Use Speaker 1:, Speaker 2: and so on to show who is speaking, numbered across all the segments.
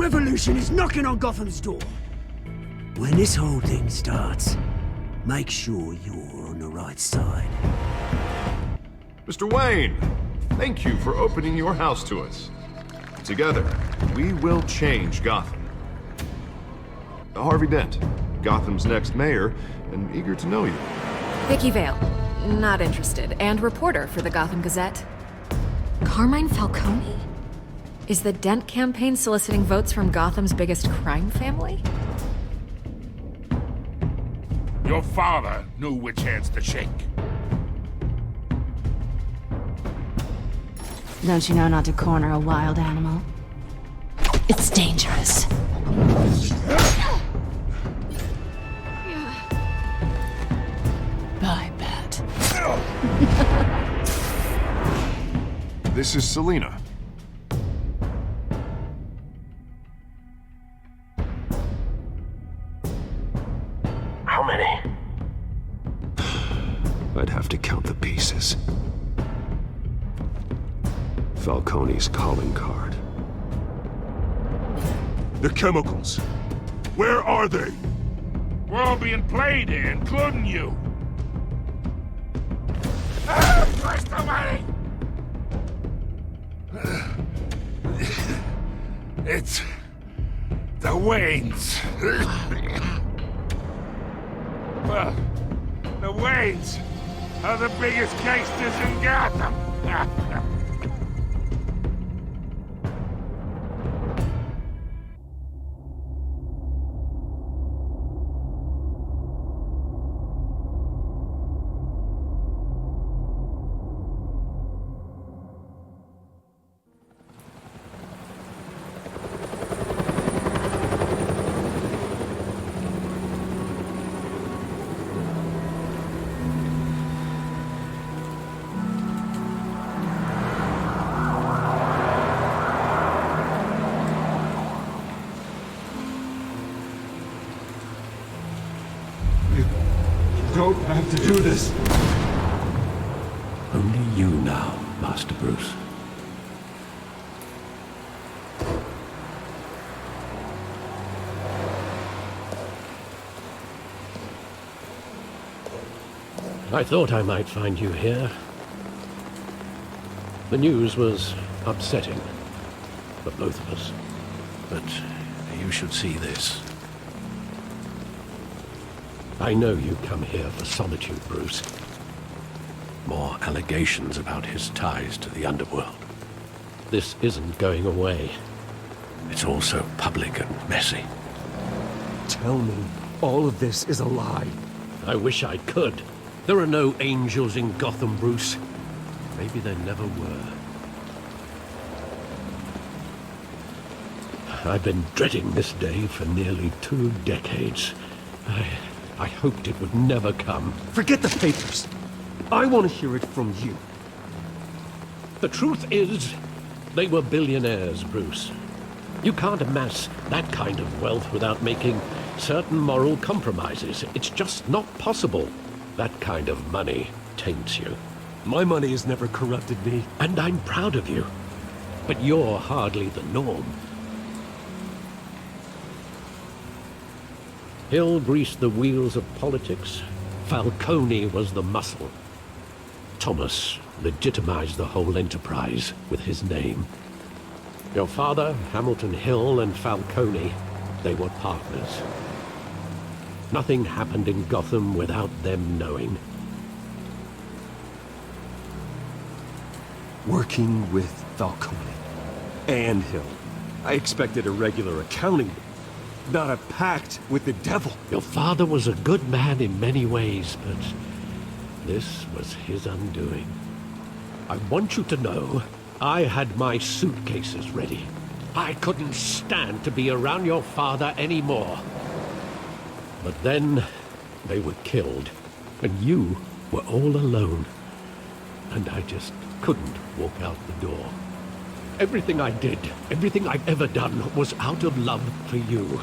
Speaker 1: revolution is knocking on Gotham's door. When this whole thing starts, make sure you're on the right side.
Speaker 2: Mr. Wayne, thank you for opening your house to us. Together, we will change Gotham. Harvey Dent, Gotham's next mayor, and eager to know you.
Speaker 3: Vicky Vale, not interested, and reporter for the Gotham Gazette. Carmine Falcone? Is the Dent campaign soliciting votes from Gotham's biggest crime family?
Speaker 4: Your father knew which hands to shake.
Speaker 5: Don't you know not to corner a wild animal? It's dangerous. Bye, Bat.
Speaker 2: This is Selina.
Speaker 6: How many?
Speaker 7: I'd have to count the pieces. Falcone's calling card.
Speaker 4: The chemicals. Where are they? We're all being played here, including you. Push the money! It's the Waynes. Well, the Waynes are the biggest gangsters in Gotham.
Speaker 7: Don't have to do this.
Speaker 6: Only you now, Master Bruce.
Speaker 8: I thought I might find you here. The news was upsetting for both of us. But you should see this. I know you come here for solitude, Bruce. More allegations about his ties to the underworld. This isn't going away. It's all so public and messy.
Speaker 7: Tell me, all of this is a lie.
Speaker 8: I wish I could. There are no angels in Gotham, Bruce. Maybe there never were. I've been dreading this day for nearly 2 decades. I hoped it would never come.
Speaker 7: Forget the papers. I want to hear it from you.
Speaker 8: The truth is, they were billionaires, Bruce. You can't amass that kind of wealth without making certain moral compromises. It's just not possible. That kind of money taints you.
Speaker 7: My money has never corrupted me.
Speaker 8: And I'm proud of you. But you're hardly the norm. Hill greased the wheels of politics. Falcone was the muscle. Thomas legitimized the whole enterprise with his name. Your father, Hamilton Hill, and Falcone, they were partners. Nothing happened in Gotham without them knowing.
Speaker 7: Working with Falcone and Hill. I expected a regular accounting, not a pact with the devil.
Speaker 8: Your father was a good man in many ways, but this was his undoing. I want you to know, I had my suitcases ready. I couldn't stand to be around your father anymore. But then, they were killed, and you were all alone. And I just couldn't walk out the door. Everything I did, everything I've ever done, was out of love for you.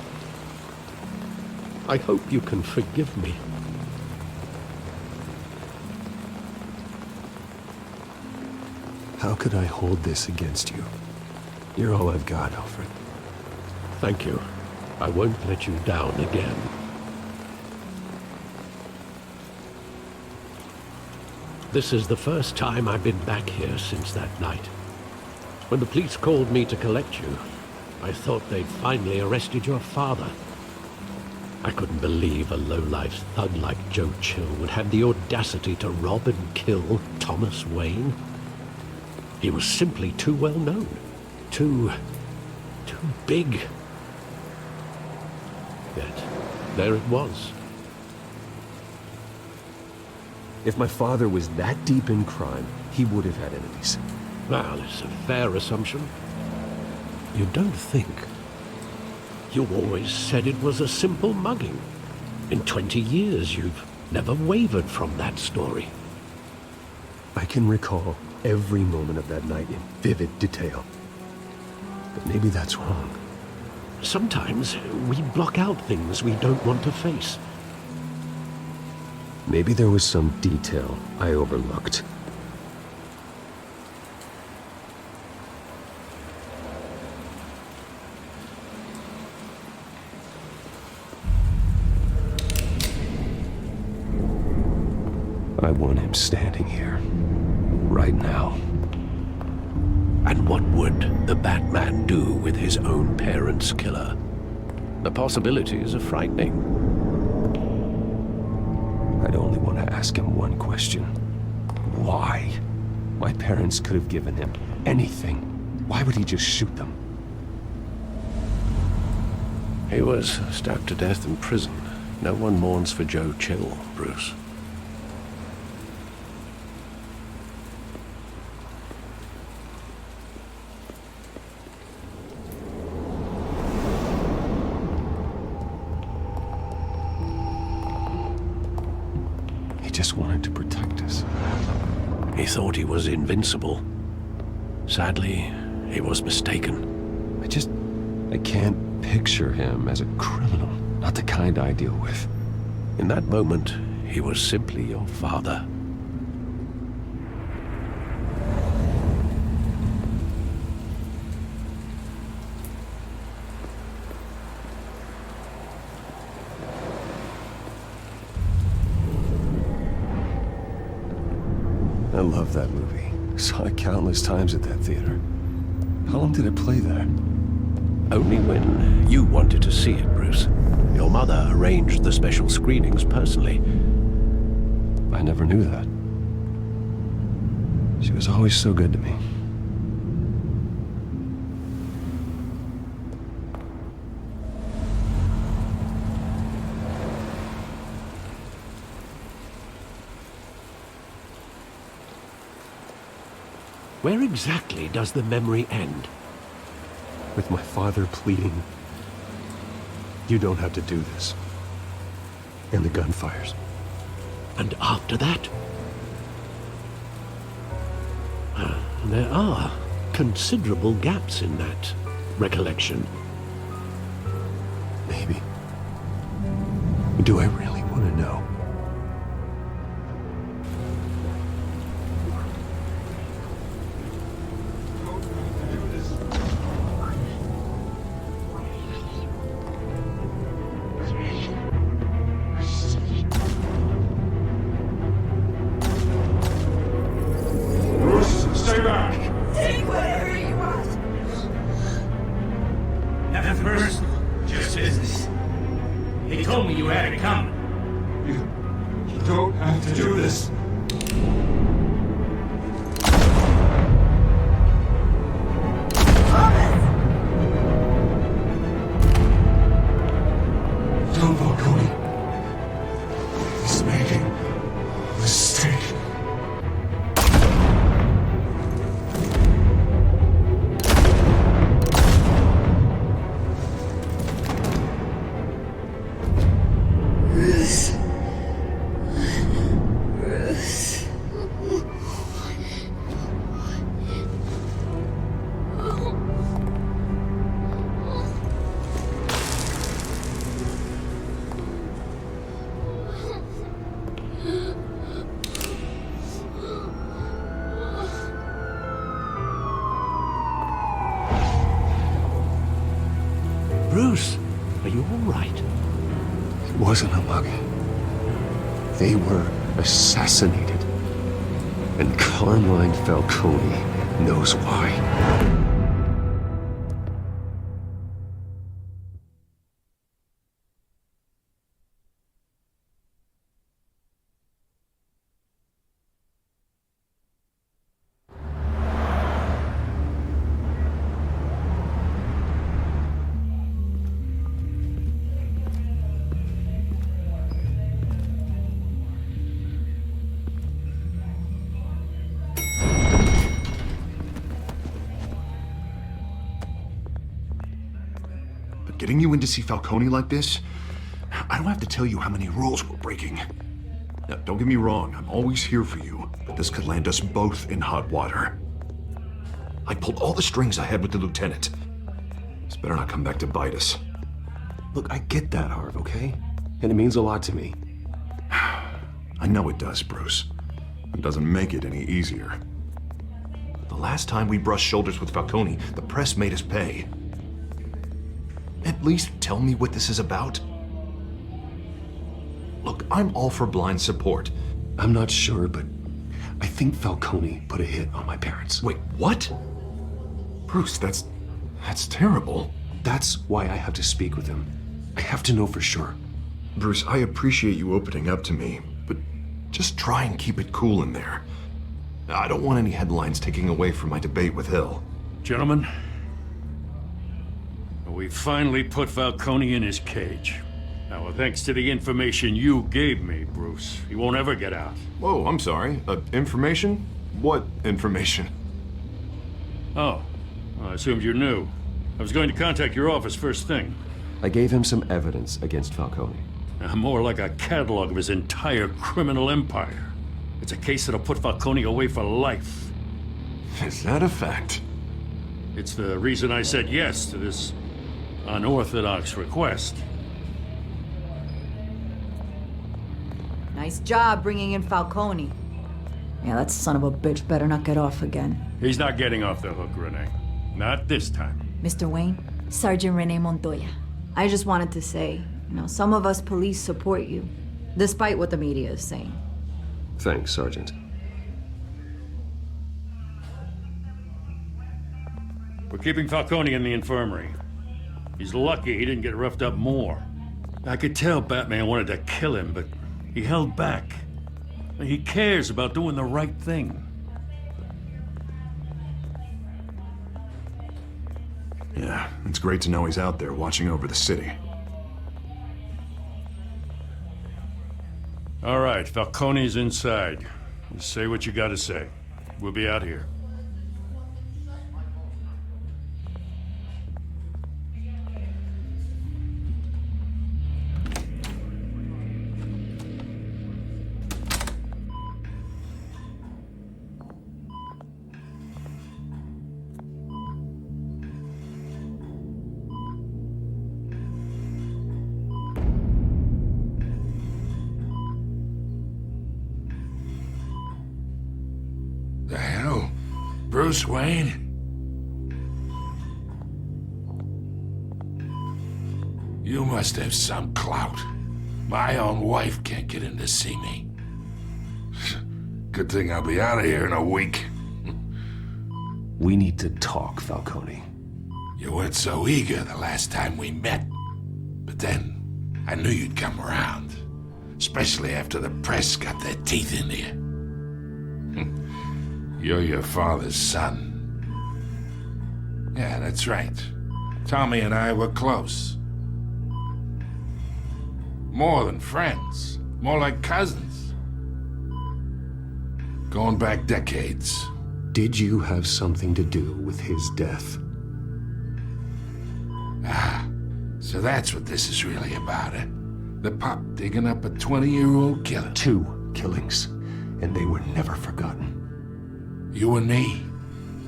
Speaker 8: I hope you can forgive me.
Speaker 7: How could I hold this against you? You're all I've got, Alfred.
Speaker 8: Thank you. I won't let you down again. This is the first time I've been back here since that night. When the police called me to collect you, I thought they'd finally arrested your father. I couldn't believe a low-life thug like Joe Chill would have the audacity to rob and kill Thomas Wayne. He was simply too well known. Too big. Yet, there it was.
Speaker 7: If my father was that deep in crime, he would have had enemies.
Speaker 8: Well, it's a fair assumption. You don't think? You always said it was a simple mugging. In 20 years, you've never wavered from that story.
Speaker 7: I can recall every moment of that night in vivid detail. But maybe that's wrong.
Speaker 8: Sometimes we block out things we don't want to face.
Speaker 7: Maybe there was some detail I overlooked. I want him standing here, right now.
Speaker 8: And what would the Batman do with his own parents' killer? The possibilities are frightening.
Speaker 7: I'd only want to ask him one question. Why? My parents could have given him anything. Why would he just shoot them?
Speaker 8: He was stabbed to death in prison. No one mourns for Joe Chill, Bruce.
Speaker 7: Just wanted to protect us.
Speaker 8: He thought he was invincible. Sadly, he was mistaken.
Speaker 7: I can't picture him as a criminal. Not the kind I deal with.
Speaker 8: In that moment, he was simply your father.
Speaker 7: I love that movie. Saw it countless times at that theater. How long did it play there?
Speaker 8: Only when you wanted to see it, Bruce. Your mother arranged the special screenings personally.
Speaker 7: I never knew that. She was always so good to me.
Speaker 8: Where exactly does the memory end?
Speaker 7: With my father pleading, "You don't have to do this." And the gunfires.
Speaker 8: And after that? There are considerable gaps in that recollection.
Speaker 7: Maybe. Do I really want to know?
Speaker 8: right?
Speaker 7: It wasn't a mug. They were assassinated. And Carmine Falcone knows why.
Speaker 2: Getting you in to see Falcone like this? I don't have to tell you how many rules we're breaking. Now, don't get me wrong, I'm always here for you, but this could land us both in hot water. I pulled all the strings I had with the lieutenant. This better not come back to bite us.
Speaker 7: Look, I get that, Harv, okay? And it means a lot to me.
Speaker 2: I know it does, Bruce. It doesn't make it any easier. The last time we brushed shoulders with Falcone, the press made us pay. At least tell me what this is about. Look, I'm all for blind support.
Speaker 7: I'm not sure, but I think Falcone put a hit on my parents.
Speaker 2: Wait, what? Bruce, that's terrible.
Speaker 7: That's why I have to speak with him. I have to know for sure.
Speaker 2: Bruce, I appreciate you opening up to me, but just try and keep it cool in there. I don't want any headlines taking away from my debate with Hill.
Speaker 9: Gentlemen, we finally put Falcone in his cage. Now, thanks to the information you gave me, Bruce, he won't ever get out.
Speaker 2: Whoa, I'm sorry. Information? What information?
Speaker 9: Oh, well, I assumed you knew. I was going to contact your office first thing.
Speaker 7: I gave him some evidence against Falcone.
Speaker 9: More like a catalog of his entire criminal empire. It's a case that'll put Falcone away for life.
Speaker 2: Is that a fact?
Speaker 9: It's the reason I said yes to this unorthodox request.
Speaker 10: Nice job bringing in Falcone. Yeah, that son of a bitch better not get off again.
Speaker 9: He's not getting off the hook, Renee. Not this time.
Speaker 10: Mr. Wayne, Sergeant Renee Montoya. I just wanted to say, some of us police support you, despite what the media is saying.
Speaker 7: Thanks, Sergeant.
Speaker 9: We're keeping Falcone in the infirmary. He's lucky he didn't get roughed up more. I could tell Batman wanted to kill him, but he held back. He cares about doing the right thing.
Speaker 2: Yeah, it's great to know he's out there watching over the city.
Speaker 9: All right, Falcone's inside. You say what you gotta say. We'll be out here.
Speaker 4: The hell? Bruce Wayne? You must have some clout. My own wife can't get in to see me. Good thing I'll be out of here in a week.
Speaker 7: We need to talk, Falcone.
Speaker 4: You weren't so eager the last time we met. But then, I knew you'd come around. Especially after the press got their teeth into you. You're your father's son. Yeah, that's right. Tommy and I were close. More than friends. More like cousins. Going back decades.
Speaker 7: Did you have something to do with his death?
Speaker 4: Ah, so that's what this is really about, eh? The pop digging up a 20-year-old killer.
Speaker 7: 2 killings, and they were never forgotten.
Speaker 4: You and me,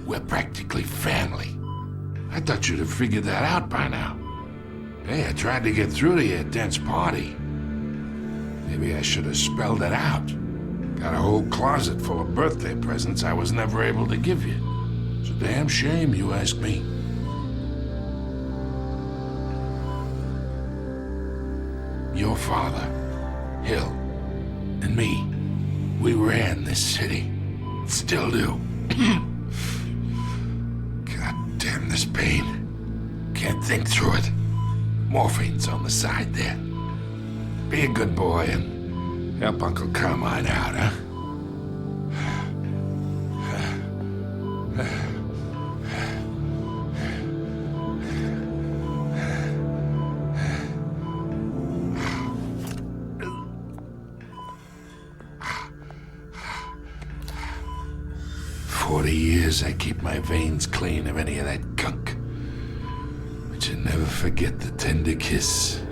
Speaker 4: we're practically family. I thought you'd have figured that out by now. Hey, I tried to get through to you at Dent's party. Maybe I should have spelled it out. Got a whole closet full of birthday presents I was never able to give you. It's a damn shame, you ask me. father, Hill, and me, we ran this city. Still do. God damn this pain. Can't think through it. Morphine's on the side there. Be a good boy and help Uncle Carmine out, huh? 40 years I keep my veins clean of any of that gunk. But you never forget the tender kiss.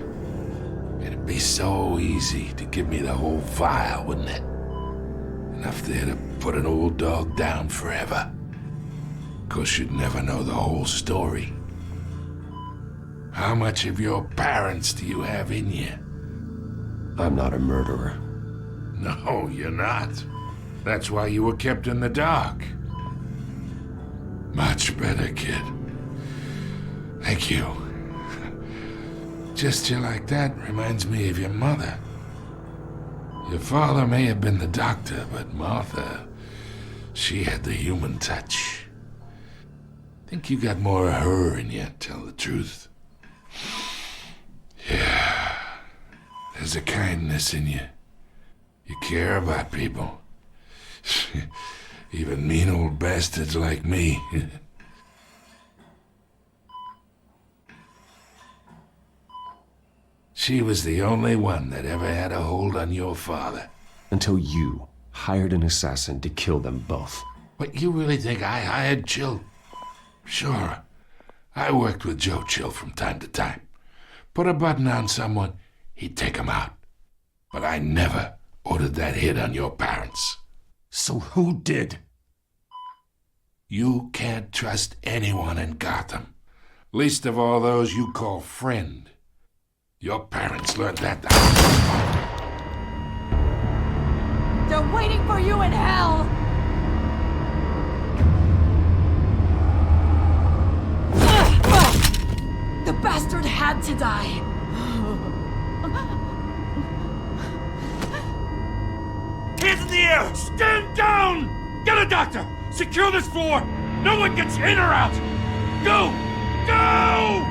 Speaker 4: It'd be so easy to give me the whole vial, wouldn't it? Enough there to put an old dog down forever. Of course, you'd never know the whole story. How much of your parents do you have in you?
Speaker 7: I'm not a murderer.
Speaker 4: No, you're not. That's why you were kept in the dark. Much better, kid. Thank you. Gesture like that reminds me of your mother. Your father may have been the doctor, but Martha, she had the human touch. Think you got more of her in you, tell the truth. Yeah. There's a kindness in you. You care about people. Even mean old bastards like me. She was the only one that ever had a hold on your father.
Speaker 7: Until you hired an assassin to kill them both.
Speaker 4: What, you really think I hired Chill? Sure. I worked with Joe Chill from time to time. Put a button on someone, he'd take him out. But I never ordered that hit on your parents.
Speaker 8: So who did?
Speaker 4: You can't trust anyone in Gotham. Least of all those you call friend. Your parents learned that.
Speaker 10: They're waiting for you in hell! The bastard had to die!
Speaker 9: Hands in the air! Stand down! Get a doctor! Secure this floor! No one gets in or out! Go! Go!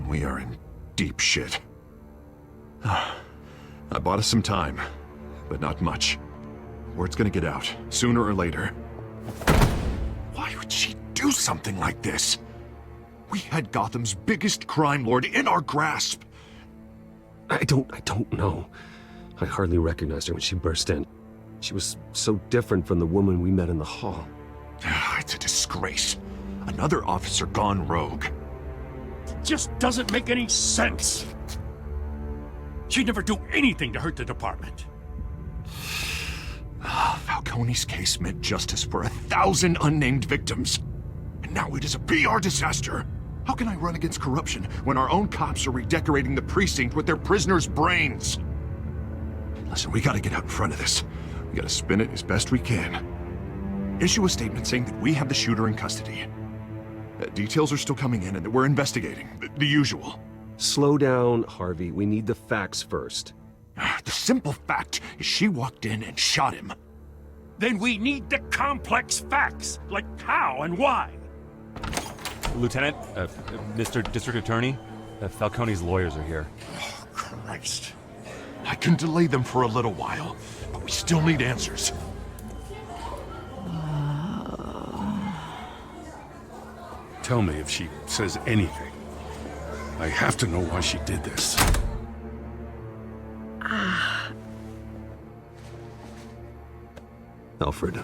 Speaker 2: We are in deep shit. I bought us some time, but not much. Word's gonna get out, sooner or later. Why would she do something like this? We had Gotham's biggest crime lord in our grasp.
Speaker 7: I don't know. I hardly recognized her when she burst in. She was so different from the woman we met in the hall.
Speaker 2: It's a disgrace. Another officer gone rogue.
Speaker 9: Just doesn't make any sense. She'd never do anything to hurt the department.
Speaker 2: Falcone's case meant justice for 1,000 unnamed victims. And now it is a PR disaster. How can I run against corruption when our own cops are redecorating the precinct with their prisoners' brains? Listen, we gotta get out in front of this. We gotta spin it as best we can. Issue a statement saying that we have the shooter in custody. Details are still coming in and that we're investigating. The usual.
Speaker 7: Slow down, Harvey. We need the facts first.
Speaker 2: The simple fact is she walked in and shot him.
Speaker 9: Then we need the complex facts, like how and why.
Speaker 11: Lieutenant, Mr. District Attorney, Falcone's lawyers are here.
Speaker 2: Oh, Christ. I can delay them for a little while, but we still need answers.
Speaker 9: Tell me if she says anything. I have to know why she did this.
Speaker 7: Alfred,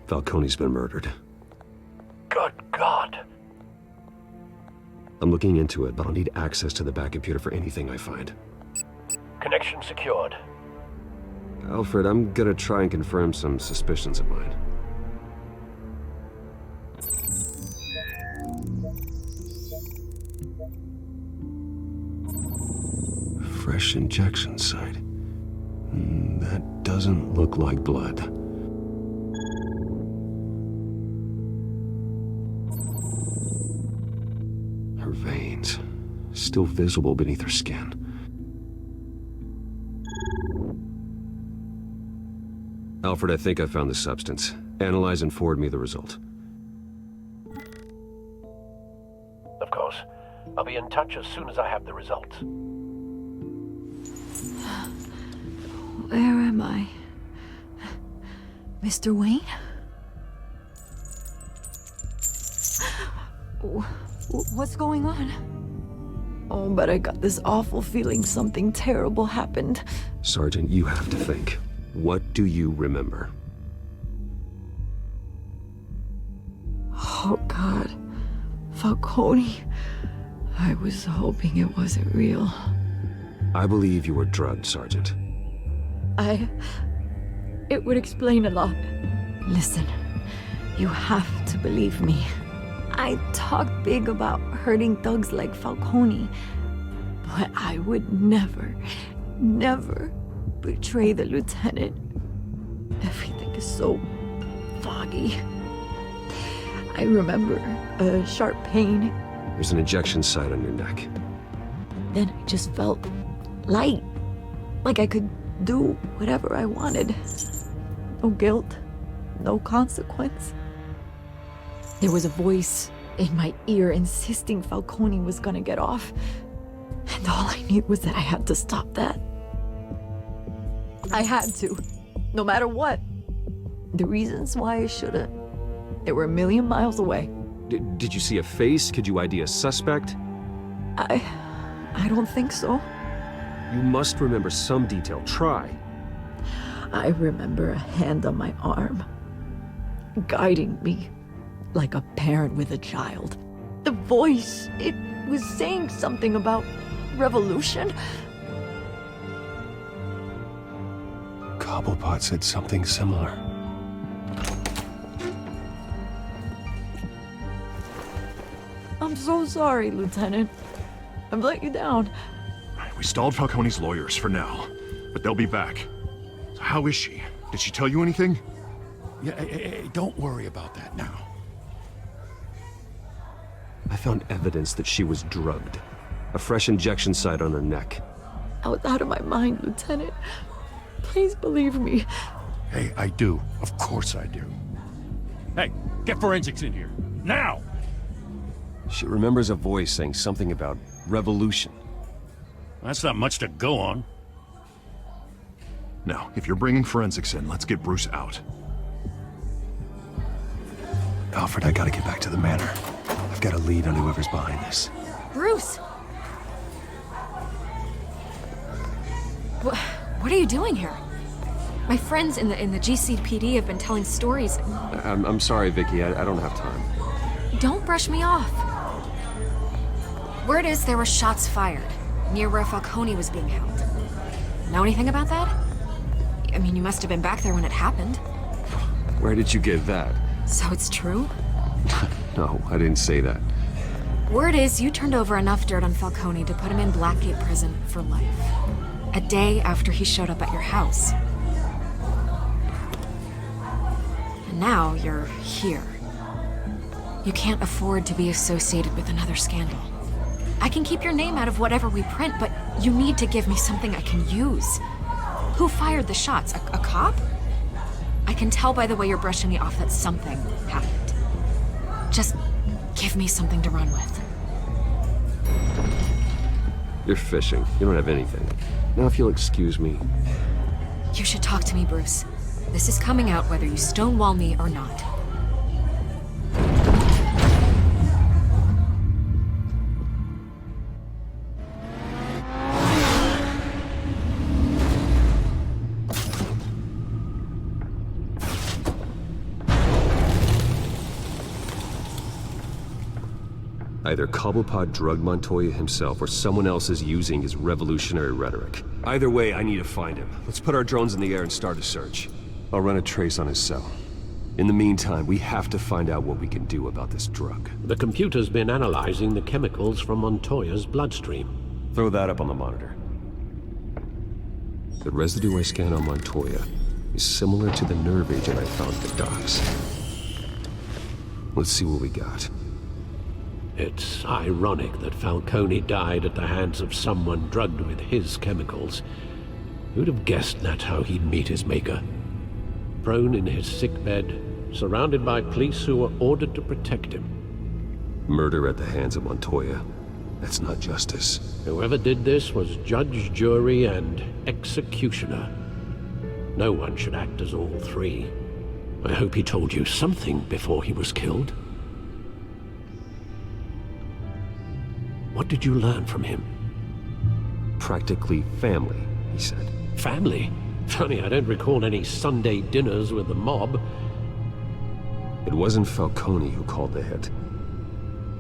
Speaker 7: Falcone's been murdered.
Speaker 6: Good God.
Speaker 7: I'm looking into it, but I'll need access to the back computer for anything I find.
Speaker 6: Connection secured.
Speaker 7: Alfred, I'm gonna try and confirm some suspicions of mine. Fresh injection site. That doesn't look like blood. Her veins, still visible beneath her skin. Alfred, I think I found the substance. Analyze and forward me the result.
Speaker 6: Of course. I'll be in touch as soon as I have the results.
Speaker 10: Where am I? Mr. Wayne? What's going on? Oh, but I got this awful feeling something terrible happened.
Speaker 7: Sergeant, you have to think. What do you remember?
Speaker 10: Oh, God. Falcone. I was hoping it wasn't real.
Speaker 7: I believe you were drugged, Sergeant.
Speaker 10: It would explain a lot. Listen, you have to believe me. I talk big about hurting thugs like Falcone, but I would never betray the lieutenant. Everything is so foggy. I remember a sharp pain.
Speaker 7: There's an injection site on your neck.
Speaker 10: Then I just felt light, like I could do whatever I wanted. No guilt, no consequence. There was a voice in my ear insisting Falcone was gonna get off. And all I knew was that I had to stop that. I had to, no matter what. The reasons why I shouldn't, they were a million miles away.
Speaker 7: Did you see a face? Could you ID a suspect?
Speaker 10: I don't think so.
Speaker 7: You must remember some detail. Try.
Speaker 10: I remember a hand on my arm, guiding me like a parent with a child. The voice, it was saying something about revolution.
Speaker 7: Cobblepot said something similar.
Speaker 10: I'm so sorry, Lieutenant. I've let you down.
Speaker 2: We stalled Falcone's lawyers for now, but they'll be back. So how is she? Did she tell you anything?
Speaker 9: Yeah, hey, don't worry about that now.
Speaker 7: I found evidence that she was drugged. A fresh injection site on her neck.
Speaker 10: I was out of my mind, Lieutenant. Please believe me.
Speaker 9: Hey, I do. Of course I do. Hey, get forensics in here. Now!
Speaker 7: She remembers a voice saying something about revolution.
Speaker 9: That's not much to go on.
Speaker 2: Now, if you're bringing forensics in, let's get Bruce out.
Speaker 7: Alfred, I gotta get back to the manor. I've got a lead on whoever's behind this.
Speaker 3: Bruce! What are you doing here? My friends in the GCPD have been telling stories.
Speaker 7: I'm sorry, Vicky. I don't have time.
Speaker 3: Don't brush me off. Word is there were shots fired near where Falcone was being held. Know anything about that? I mean, you must have been back there when it happened.
Speaker 7: Where did you get that?
Speaker 3: So it's true?
Speaker 7: No, I didn't say that.
Speaker 3: Word is you turned over enough dirt on Falcone to put him in Blackgate Prison for life. A day after he showed up at your house. And now you're here. You can't afford to be associated with another scandal. I can keep your name out of whatever we print, but you need to give me something I can use. Who fired the shots? A cop? I can tell by the way you're brushing me off that something happened. Just give me something to run with.
Speaker 7: You're fishing. You don't have anything. Now, if you'll excuse me.
Speaker 3: You should talk to me, Bruce. This is coming out whether you stonewall me or not.
Speaker 7: Either Cobblepot drugged Montoya himself, or someone else is using his revolutionary rhetoric. Either way, I need to find him. Let's put our drones in the air and start a search. I'll run a trace on his cell. In the meantime, we have to find out what we can do about this drug.
Speaker 8: The computer's been analyzing the chemicals from Montoya's bloodstream.
Speaker 7: Throw that up on the monitor. The residue I scanned on Montoya is similar to the nerve agent I found at the docks. Let's see what we got.
Speaker 8: It's ironic that Falcone died at the hands of someone drugged with his chemicals. Who'd have guessed that's how he'd meet his maker? Prone in his sickbed, surrounded by police who were ordered to protect him.
Speaker 7: Murder at the hands of Montoya. That's not justice.
Speaker 8: Whoever did this was judge, jury, and executioner. No one should act as all three. I hope he told you something before he was killed. What did you learn from him?
Speaker 7: Practically family, he said.
Speaker 8: Family? Funny, I don't recall any Sunday dinners with the mob.
Speaker 7: It wasn't Falcone who called the hit.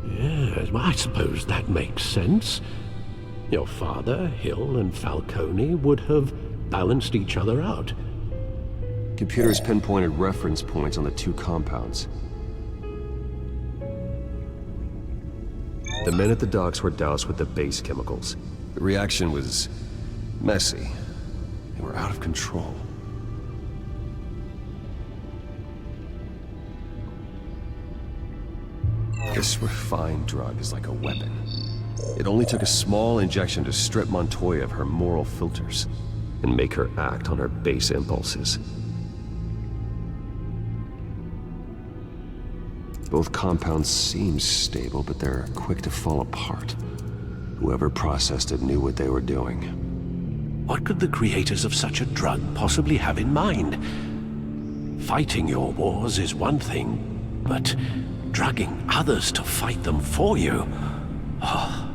Speaker 8: Yes, well, I suppose that makes sense. Your father, Hill, and Falcone would have balanced each other out.
Speaker 7: Computers pinpointed reference points on the two compounds. The men at the docks were doused with the base chemicals. The reaction was messy. They were out of control. This refined drug is like a weapon. It only took a small injection to strip Montoya of her moral filters and make her act on her base impulses. Both compounds seem stable, but they're quick to fall apart. Whoever processed it knew what they were doing.
Speaker 8: What could the creators of such a drug possibly have in mind? Fighting your wars is one thing, but drugging others to fight them for you? Oh.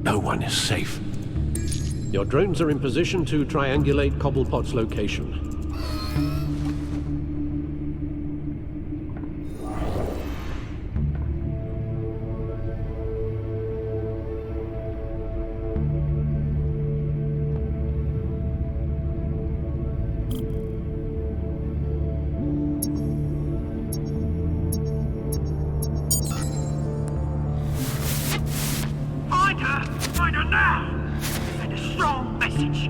Speaker 8: No one is safe. Your drones are in position to triangulate Cobblepot's location.
Speaker 1: Find her now! Send a strong message!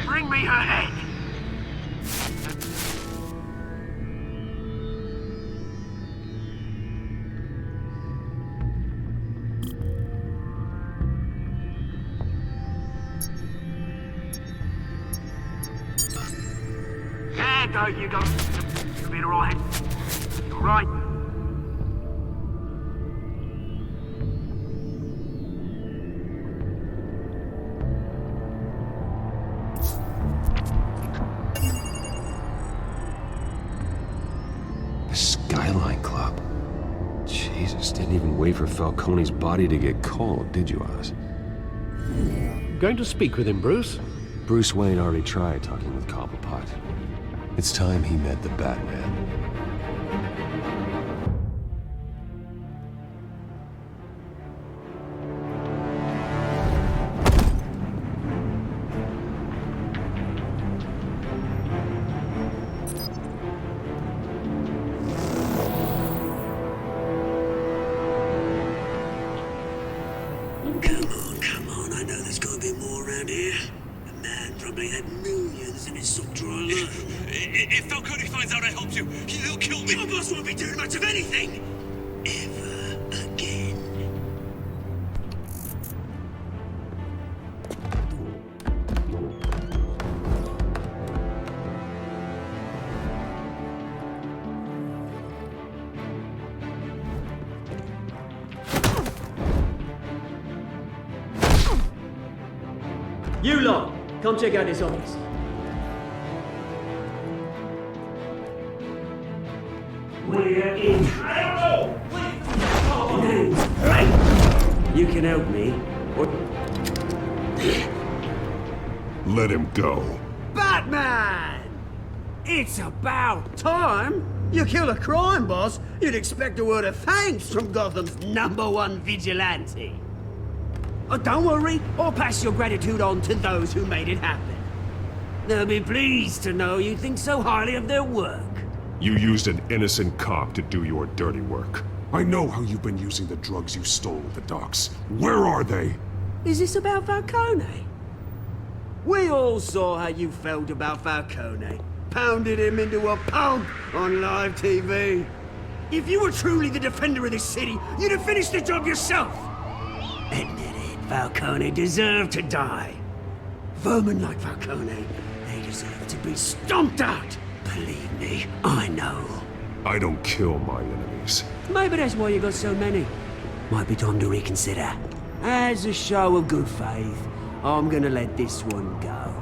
Speaker 1: Bring me her head! There you go. You'll be alright. You're right.
Speaker 7: The Skyline Club. Jesus, didn't even wait for Falcone's body to get cold, did you, Oz?
Speaker 8: Going to speak with him, Bruce?
Speaker 7: Bruce Wayne already tried talking with Cobblepot. It's time he met the Batman.
Speaker 1: Come on, I know there's gotta be more around here. The man probably had millions in his sock drawer alone.
Speaker 12: If Falcone finds out I helped you, he'll kill me.
Speaker 1: Your boss won't be doing much of anything! Ever again.
Speaker 13: You lot, come check out this office.
Speaker 1: We're in trouble! Name's Frank. You can help me, or...
Speaker 2: Let him go.
Speaker 1: Batman! It's about time! You kill a crime boss, you'd expect a word of thanks from Gotham's #1 vigilante. Oh, don't worry, I'll pass your gratitude on to those who made it happen. They'll be pleased to know you think so highly of their work.
Speaker 13: You used an innocent cop to do your dirty work. I know how you've been using the drugs you stole at the docks. Where are they?
Speaker 1: Is this about Falcone? We all saw how you felt about Falcone. Pounded him into a pulp on live TV. If you were truly the defender of this city, you'd have finished the job yourself. Admit it, Falcone deserved to die. Vermin like Falcone, they deserve to be stomped out. Believe me, I know.
Speaker 13: I don't kill my enemies.
Speaker 1: Maybe that's why you got so many. Might be time to reconsider. As a show of good faith, I'm gonna let this one go.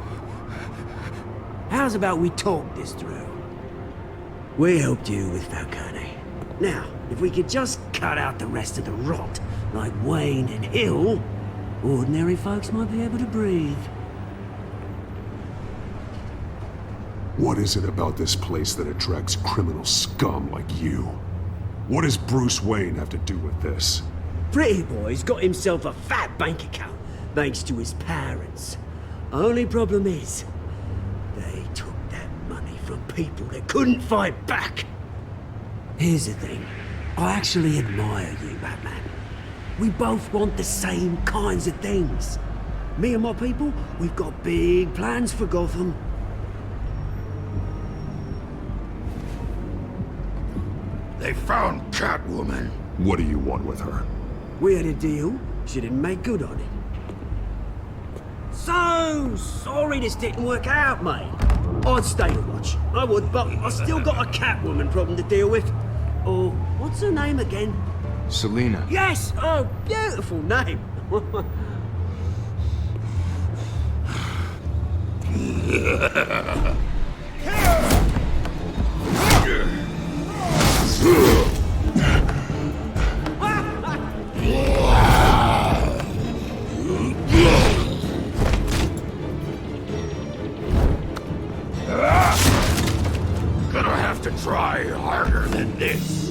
Speaker 1: How's about we talk this through? We helped you with Falcone. Now, if we could just cut out the rest of the rot, like Wayne and Hill, ordinary folks might be able to breathe.
Speaker 13: What is it about this place that attracts criminal scum like you? What does Bruce Wayne have to do with this?
Speaker 1: Pretty Boy's got himself a fat bank account, thanks to his parents. Only problem is, they took that money from people that couldn't fight back. Here's the thing. I actually admire you, Batman. We both want the same kinds of things. Me and my people, we've got big plans for Gotham.
Speaker 4: They found Catwoman.
Speaker 13: What do you want with her?
Speaker 1: We had a deal. She didn't make good on it. So sorry this didn't work out, mate. I'd stay to watch. I would, but I still got a Catwoman problem to deal with. Oh, what's her name again?
Speaker 2: Selina.
Speaker 1: Yes! Oh, beautiful name.
Speaker 4: Gonna have to try harder than this.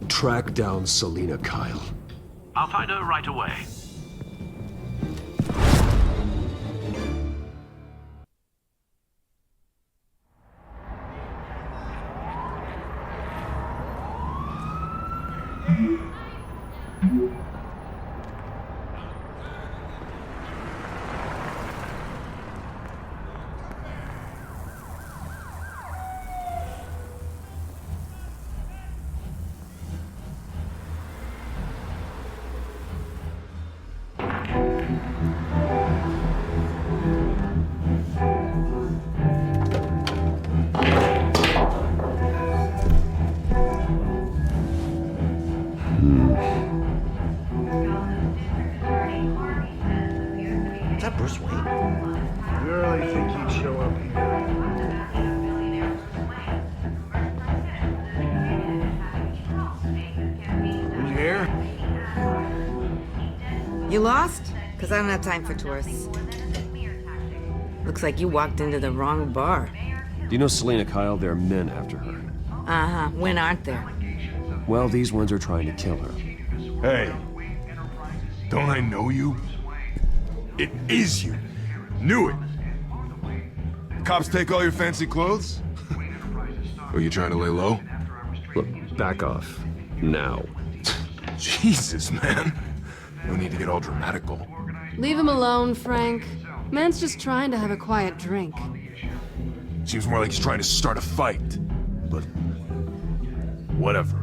Speaker 13: Track down Selina Kyle.
Speaker 6: I'll find her right away. Is that Bruce Wayne?
Speaker 2: You really think he'd show up here? Who's here?
Speaker 14: You lost? Because I don't have time for tourists. Looks like you walked into the wrong bar.
Speaker 7: Do you know Selina Kyle? There are men after her.
Speaker 14: Uh-huh. When aren't there?
Speaker 7: Well, these ones are trying to kill her.
Speaker 15: Hey, don't I know you? It is you. Knew it. Cops take all your fancy clothes? Are you trying to lay low?
Speaker 7: Look, back off. Now.
Speaker 15: Jesus, man. No need to get all dramatical.
Speaker 16: Leave him alone, Frank. Man's just trying to have a quiet drink.
Speaker 15: Seems more like he's trying to start a fight. But... whatever.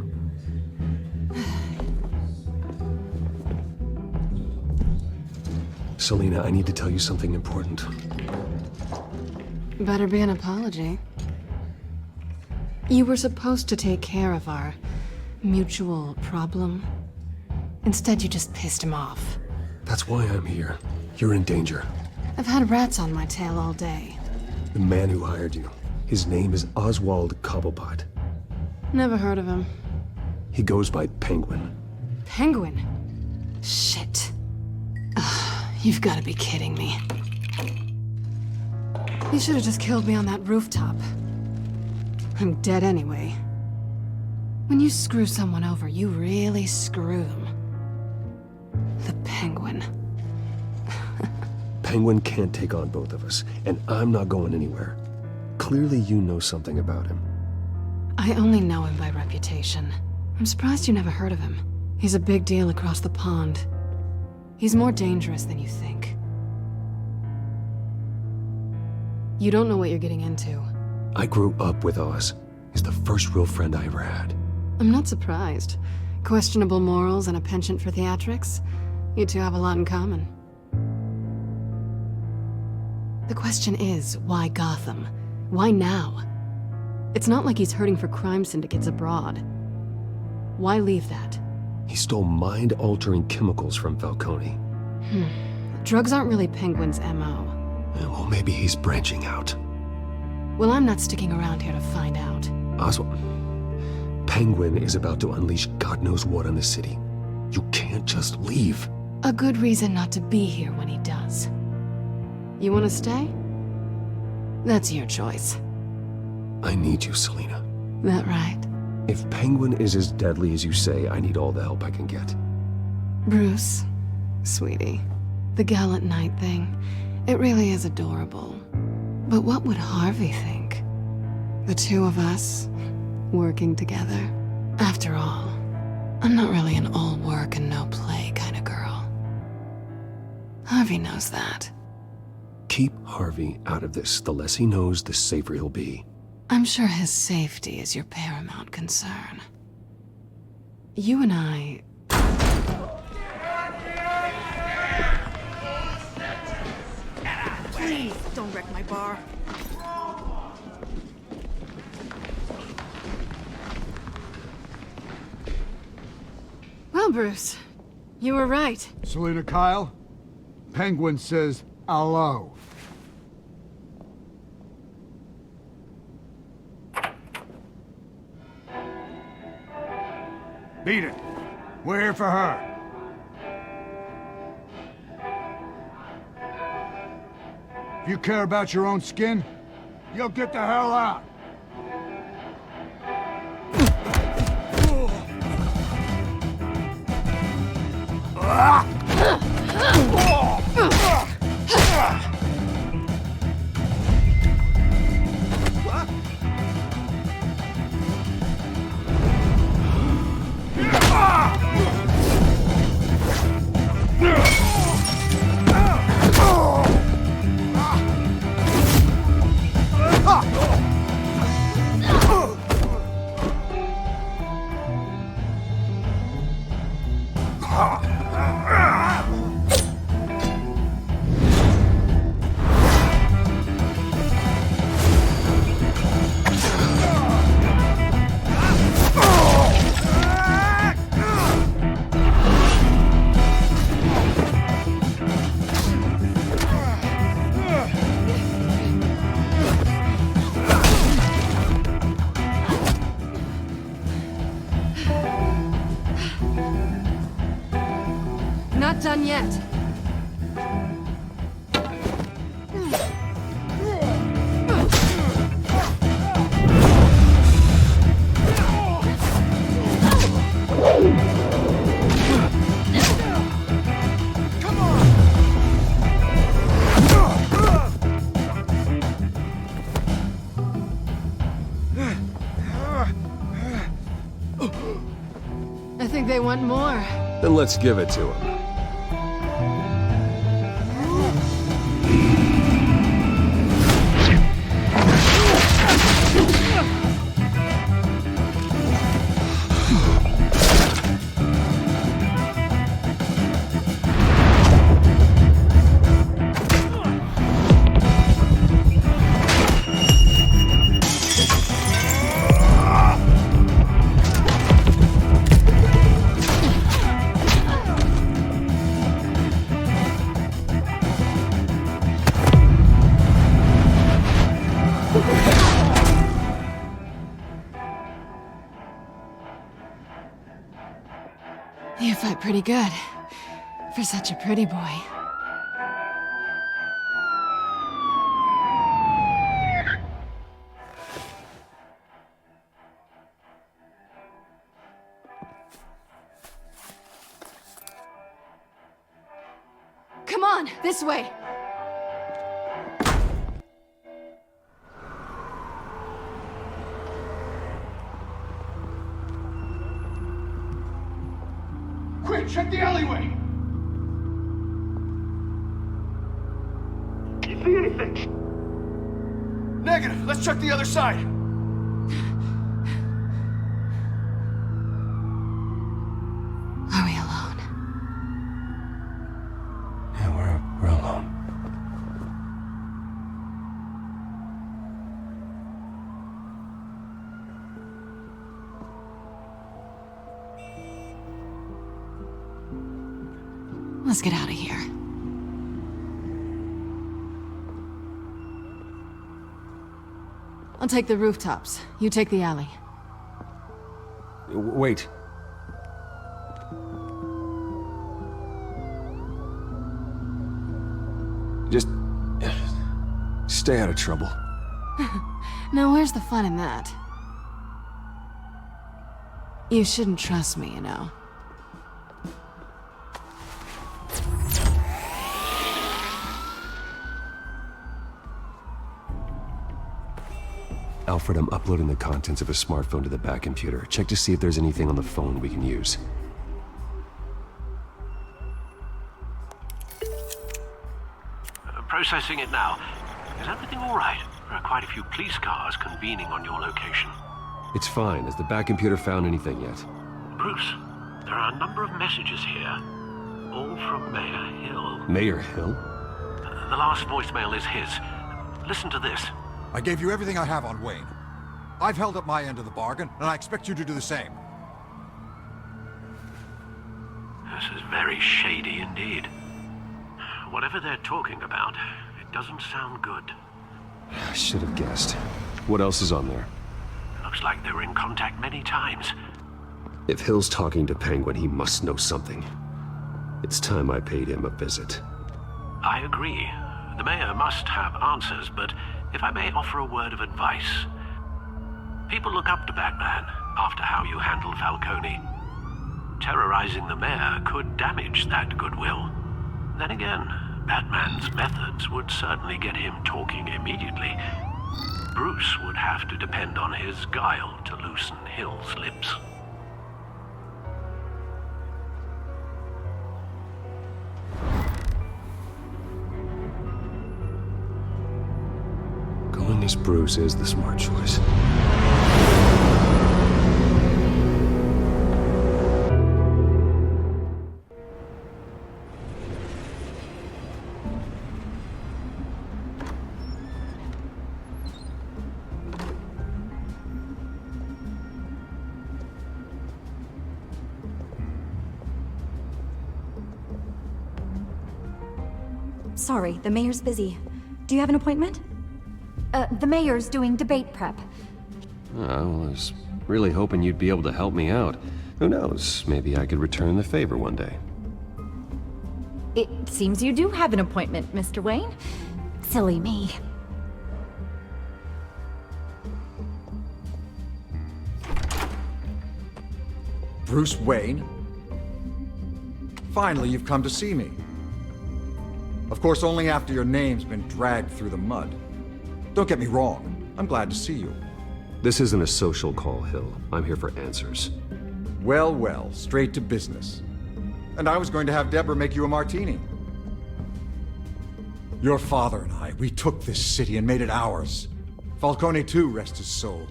Speaker 7: Selina, I need to tell you something important.
Speaker 16: Better be an apology. You were supposed to take care of our mutual problem. Instead, you just pissed him off.
Speaker 7: That's why I'm here. You're in danger.
Speaker 16: I've had rats on my tail all day.
Speaker 7: The man who hired you, his name is Oswald Cobblepot.
Speaker 16: Never heard of him.
Speaker 7: He goes by Penguin.
Speaker 16: Penguin? Shit. Ugh, you've got to be kidding me. You should have just killed me on that rooftop. I'm dead anyway. When you screw someone over, you really screw them. The Penguin.
Speaker 7: Penguin can't take on both of us, and I'm not going anywhere. Clearly you know something about him.
Speaker 16: I only know him by reputation. I'm surprised you never heard of him. He's a big deal across the pond. He's more dangerous than you think. You don't know what you're getting into.
Speaker 7: I grew up with Oz. He's the first real friend I ever had.
Speaker 16: I'm not surprised. Questionable morals and a penchant for theatrics. You two have a lot in common. The question is, why Gotham? Why now? It's not like he's hurting for crime syndicates abroad. Why leave that?
Speaker 7: He stole mind-altering chemicals from Falcone.
Speaker 16: Drugs aren't really Penguin's MO.
Speaker 7: Well, maybe he's branching out.
Speaker 16: Well, I'm not sticking around here to find out.
Speaker 7: Oswald, Penguin is about to unleash God knows what on the city. You can't just leave.
Speaker 16: A good reason not to be here when he does. You want to stay? That's your choice.
Speaker 7: I need you, Selina.
Speaker 16: That right?
Speaker 7: If Penguin is as deadly as you say, I need all the help I can get.
Speaker 16: Bruce, sweetie, the gallant knight thing, it really is adorable. But what would Harvey think? The two of us, working together. After all, I'm not really an all work and no play kind of girl. Harvey knows that.
Speaker 7: Keep Harvey out of this. The less he knows, the safer he'll be.
Speaker 16: I'm sure his safety is your paramount concern. You and I...
Speaker 10: Please, don't wreck my bar.
Speaker 16: Well, Bruce, you were right.
Speaker 17: Selina Kyle, Penguin says hello. Beat it. We're here for her. If you care about your own skin, you'll get the hell out.
Speaker 16: Not done yet. I think they want more.
Speaker 7: Then let's give it to him.
Speaker 16: You fight pretty good. For such a pretty boy. Come on, this way!
Speaker 17: Quick, check the alleyway!
Speaker 1: You see anything?
Speaker 15: Negative. Let's check the other side.
Speaker 16: Are we alone?
Speaker 7: Yeah, we're alone.
Speaker 16: Let's get out of here. I'll take the rooftops. You take the alley.
Speaker 7: Wait. Just stay out of trouble.
Speaker 16: Now where's the fun in that? You shouldn't trust me, you know.
Speaker 7: Alfred, I'm uploading the contents of a smartphone to the back computer. Check to see if there's anything on the phone we can use.
Speaker 6: Processing it now. Is everything all right? There are quite a few police cars convening on your location.
Speaker 7: It's fine. Has the back computer found anything yet?
Speaker 6: Bruce, there are a number of messages here, all from Mayor Hill.
Speaker 7: Mayor Hill?
Speaker 6: The last voicemail is his. Listen to this.
Speaker 18: I gave you everything I have on Wayne. I've held up my end of the bargain, and I expect you to do the same.
Speaker 6: This is very shady indeed. Whatever they're talking about, it doesn't sound good.
Speaker 7: I should have guessed. What else is on there?
Speaker 6: Looks like they were in contact many times.
Speaker 7: If Hill's talking to Penguin, he must know something. It's time I paid him a visit.
Speaker 6: I agree. The mayor must have answers, but if I may offer a word of advice. People look up to Batman after how you handled Falcone. Terrorizing the mayor could damage that goodwill. Then again, Batman's methods would certainly get him talking immediately. Bruce would have to depend on his guile to loosen Hill's lips.
Speaker 7: Going as Bruce is the smart choice.
Speaker 19: Sorry, the mayor's busy. Do you have an appointment? The mayor's doing debate prep.
Speaker 7: I was really hoping you'd be able to help me out. Who knows, maybe I could return the favor one day.
Speaker 19: It seems you do have an appointment, Mr. Wayne. Silly me.
Speaker 18: Bruce Wayne? Finally, you've come to see me. Of course, only after your name's been dragged through the mud. Don't get me wrong, I'm glad to see you.
Speaker 7: This isn't a social call, Hill. I'm here for answers.
Speaker 18: Well, well, straight to business. And I was going to have Deborah make you a martini. Your father and I, we took this city and made it ours. Falcone too, rest his soul.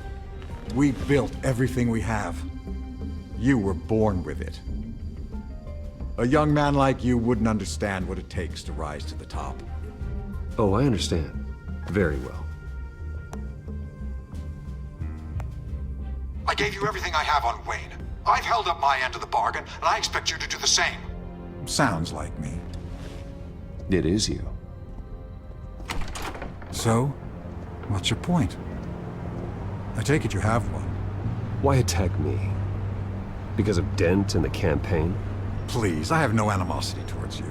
Speaker 18: We built everything we have. You were born with it. A young man like you wouldn't understand what it takes to rise to the top.
Speaker 7: Oh, I understand. Very well.
Speaker 18: I gave you everything I have on Wayne. I've held up my end of the bargain, and I expect you to do the same. Sounds like me.
Speaker 7: It is you.
Speaker 18: So, what's your point? I take it you have one.
Speaker 7: Why attack me? Because of Dent and the campaign?
Speaker 18: Please, I have no animosity towards you.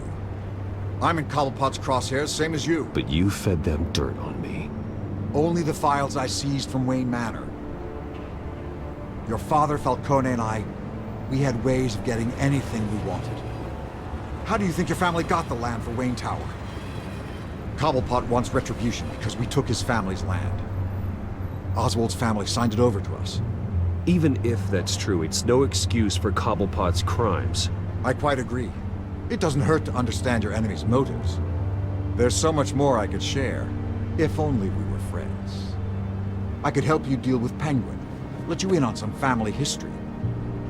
Speaker 18: I'm in Cobblepot's crosshairs, same as you.
Speaker 7: But you fed them dirt on me.
Speaker 18: Only the files I seized from Wayne Manor. Your father, Falcone, and I, we had ways of getting anything we wanted. How do you think your family got the land for Wayne Tower? Cobblepot wants retribution because we took his family's land. Oswald's family signed it over to us.
Speaker 7: Even if that's true, it's no excuse for Cobblepot's crimes.
Speaker 18: I quite agree. It doesn't hurt to understand your enemy's motives. There's so much more I could share, if only we were friends. I could help you deal with Penguin, let you in on some family history.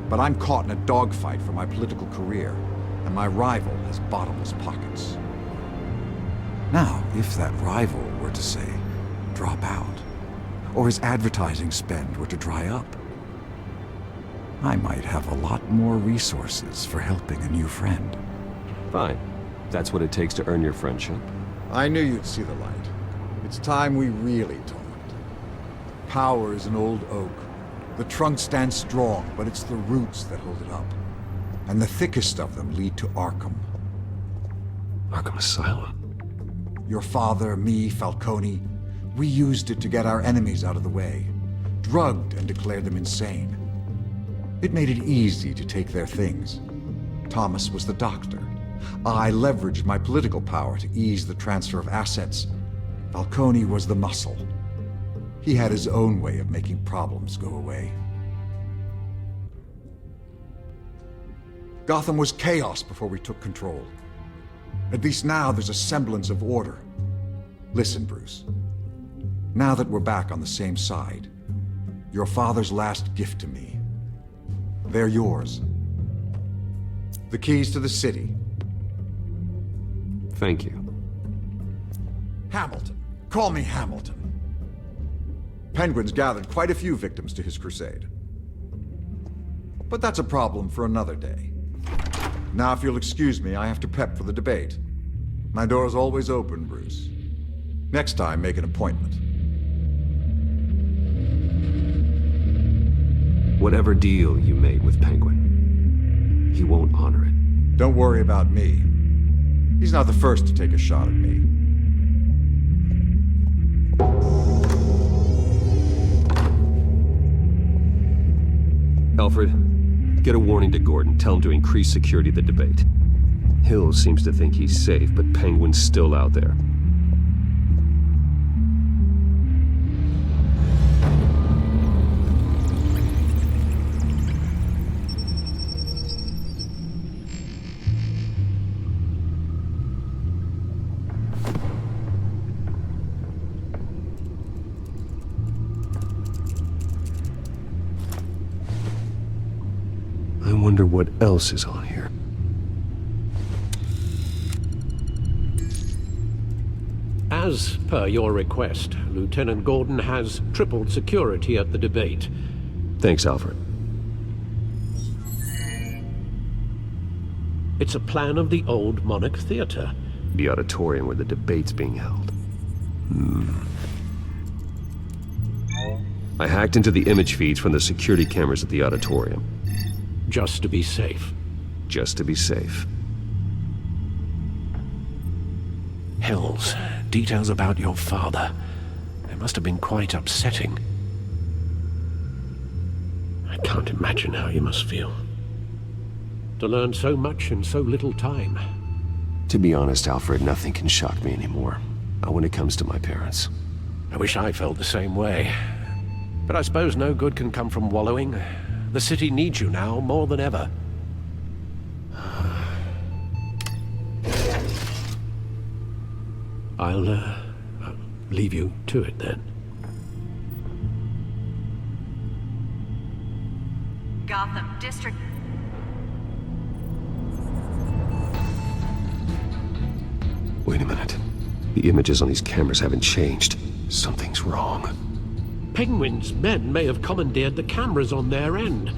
Speaker 18: But I'm caught in a dogfight for my political career, and my rival has bottomless pockets. Now, if that rival were to say, drop out, or his advertising spend were to dry up, I might have a lot more resources for helping a new friend.
Speaker 7: Fine. That's what it takes to earn your friendship.
Speaker 18: I knew you'd see the light. It's time we really talked. Power is an old oak. The trunk stands strong, but it's the roots that hold it up. And the thickest of them lead to Arkham.
Speaker 7: Arkham Asylum?
Speaker 18: Your father, me, Falcone, we used it to get our enemies out of the way. Drugged and declared them insane. It made it easy to take their things. Thomas was the doctor. I leveraged my political power to ease the transfer of assets. Falcone was the muscle. He had his own way of making problems go away. Gotham was chaos before we took control. At least now there's a semblance of order. Listen, Bruce. Now that we're back on the same side, your father's last gift to me, they're yours. The keys to the city.
Speaker 7: Thank you.
Speaker 18: Hamilton. Call me Hamilton. Penguin's gathered quite a few victims to his crusade. But that's a problem for another day. Now, if you'll excuse me, I have to prep for the debate. My door's always open, Bruce. Next time, make an appointment.
Speaker 7: Whatever deal you made with Penguin, he won't honor it.
Speaker 18: Don't worry about me. He's not the first to take a shot at me.
Speaker 7: Alfred, get a warning to Gordon. Tell him to increase security of the debate. Hill seems to think he's safe, but Penguin's still out there. I wonder what else is on here.
Speaker 8: As per your request, Lieutenant Gordon has tripled security at the debate.
Speaker 7: Thanks, Alfred.
Speaker 8: It's a plan of the old Monarch Theater.
Speaker 7: The auditorium where the debate's being held. I hacked into the image feeds from the security cameras at the auditorium.
Speaker 8: Just to be safe.
Speaker 7: Just to be safe.
Speaker 8: Hills, details about your father. They must have been quite upsetting. I can't imagine how you must feel. To learn so much in so little time.
Speaker 7: To be honest, Alfred, nothing can shock me anymore. Not when it comes to my parents.
Speaker 8: I wish I felt the same way. But I suppose no good can come from wallowing. The city needs you now more than ever. I'll leave you to it then.
Speaker 3: Gotham District.
Speaker 7: Wait a minute. The images on these cameras haven't changed. Something's wrong.
Speaker 8: Penguin's men may have commandeered the cameras on their end.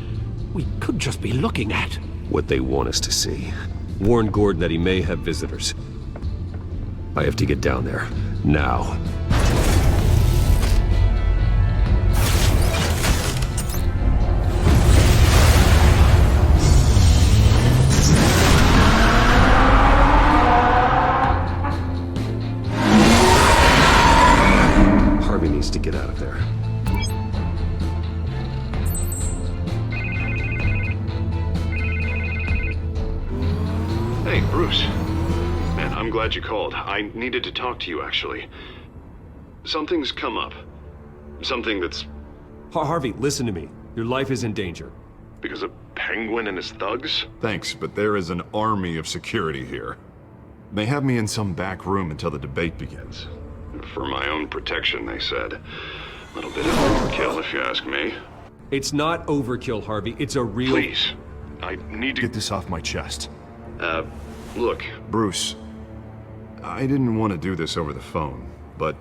Speaker 8: We could just be looking at
Speaker 7: what they want us to see. Warn Gordon that he may have visitors. I have to get down there. Now.
Speaker 2: Hey, Bruce. Man, I'm glad you called. I needed to talk to you, actually. Something's come up. Something that's...
Speaker 7: Harvey, listen to me. Your life is in danger.
Speaker 2: Because of Penguin and his thugs? Thanks, but there is an army of security here. They have me in some back room until the debate begins. For my own protection, they said. A little bit of overkill, if you ask me.
Speaker 7: It's not overkill, Harvey. It's a real...
Speaker 2: Please. I need to get this off my chest. Look, Bruce. I didn't want to do this over the phone, but...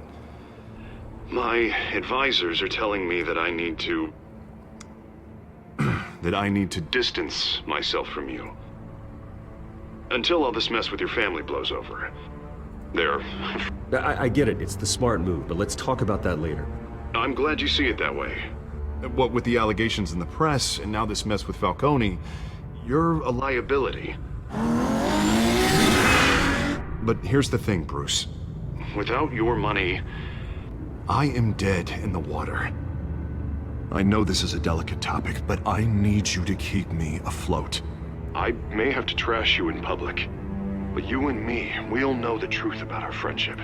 Speaker 2: my advisors are telling me that I need to... that I need to distance myself from you. Until all this mess with your family blows over.
Speaker 7: I get it. It's the smart move, but let's talk about that later.
Speaker 2: I'm glad you see it that way. What with the allegations in the press, and now this mess with Falcone, you're a liability. But here's the thing, Bruce. Without your money, I am dead in the water. I know this is a delicate topic, but I need you to keep me afloat. I may have to trash you in public, but you and me, we'll know the truth about our friendship.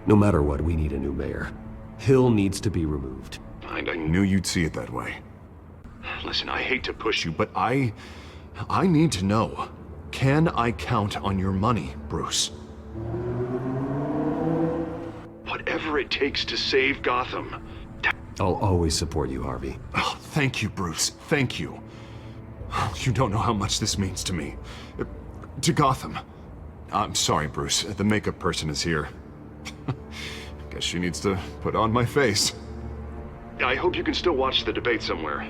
Speaker 7: No matter what, we need a new mayor. Hill needs to be removed.
Speaker 2: I knew you'd see it that way. Listen, I hate to push you, but I need to know. Can I count on your money, Bruce? Whatever it takes to save Gotham.
Speaker 7: I'll always support you, Harvey.
Speaker 2: Oh, thank you, Bruce. Thank you. You don't know how much this means to me. To Gotham. I'm sorry, Bruce. The makeup person is here. Guess she needs to put on my face. I hope you can still watch the debate somewhere.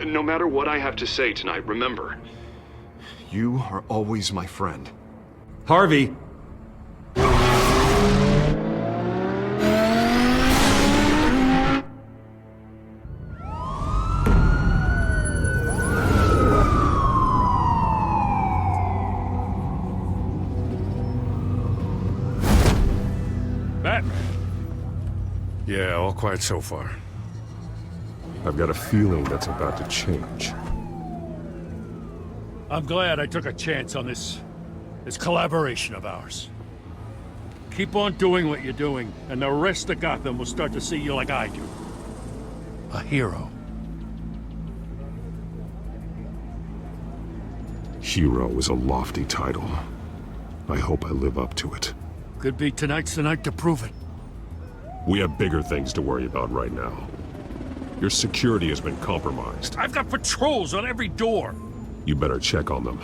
Speaker 2: No matter what I have to say tonight, remember, you are always my friend.
Speaker 7: Harvey!
Speaker 9: Batman! Yeah, all quiet so far.
Speaker 13: I've got a feeling that's about to change.
Speaker 9: I'm glad I took a chance on this collaboration of ours. Keep on doing what you're doing, and the rest of Gotham will start to see you like I do. A hero.
Speaker 13: Hero is a lofty title. I hope I live up to it.
Speaker 9: Could be tonight's the night to prove it.
Speaker 13: We have bigger things to worry about right now. Your security has been compromised.
Speaker 9: I've got patrols on every door.
Speaker 13: You better check on them.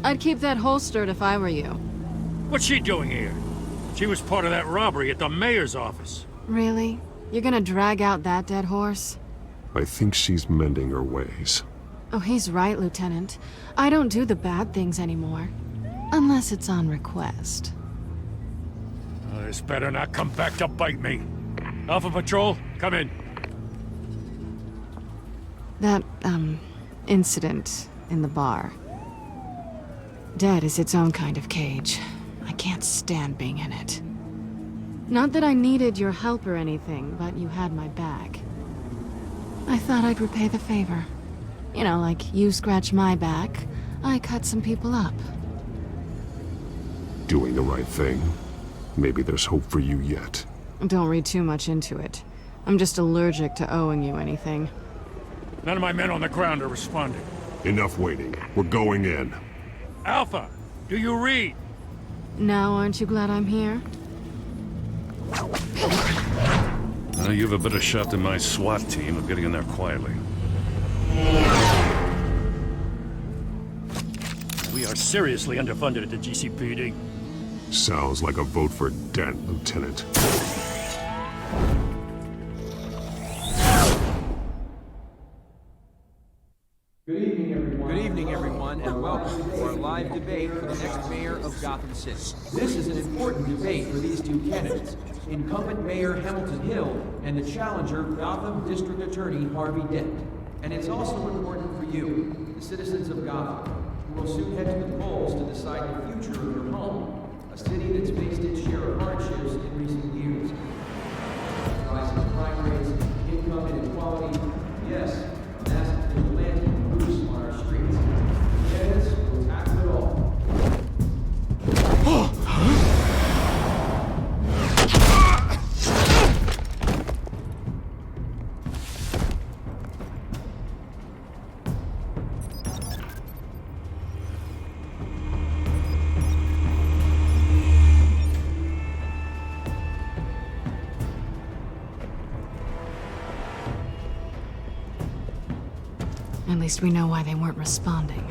Speaker 16: I'd keep that holstered if I were you.
Speaker 9: What's she doing here? She was part of that robbery at the mayor's office.
Speaker 16: Really? You're gonna drag out that dead horse?
Speaker 13: I think she's mending her ways.
Speaker 16: Oh, he's right, Lieutenant. I don't do the bad things anymore. Unless it's on request.
Speaker 9: This better not come back to bite me. Alpha Patrol, come in.
Speaker 16: That, incident in the bar. Dead is its own kind of cage. I can't stand being in it. Not that I needed your help or anything, but you had my back. I thought I'd repay the favor. You know, like you scratch my back, I cut some people up.
Speaker 13: Doing the right thing. Maybe there's hope for you yet.
Speaker 16: Don't read too much into it. I'm just allergic to owing you anything.
Speaker 9: None of my men on the ground are responding.
Speaker 13: Enough waiting. We're going in.
Speaker 9: Alpha, do you read?
Speaker 16: Now, aren't you glad I'm here?
Speaker 9: You have a better shot than my SWAT team of getting in there quietly. We are seriously underfunded at the GCPD.
Speaker 13: Sounds like a vote for Dent, Lieutenant.
Speaker 20: Good evening, everyone, and welcome to our live debate for the next mayor of Gotham City. This is an important debate for these two candidates, incumbent Mayor Hamilton Hill and the challenger Gotham District Attorney Harvey Dent. And it's also important for you, the citizens of Gotham, who will soon head to the polls to decide the future of your home, a city that's faced its share of hardships in recent years. Rising crime rates, income inequality, yes, massive vigilante Bruce on our
Speaker 16: At least we know why they weren't responding.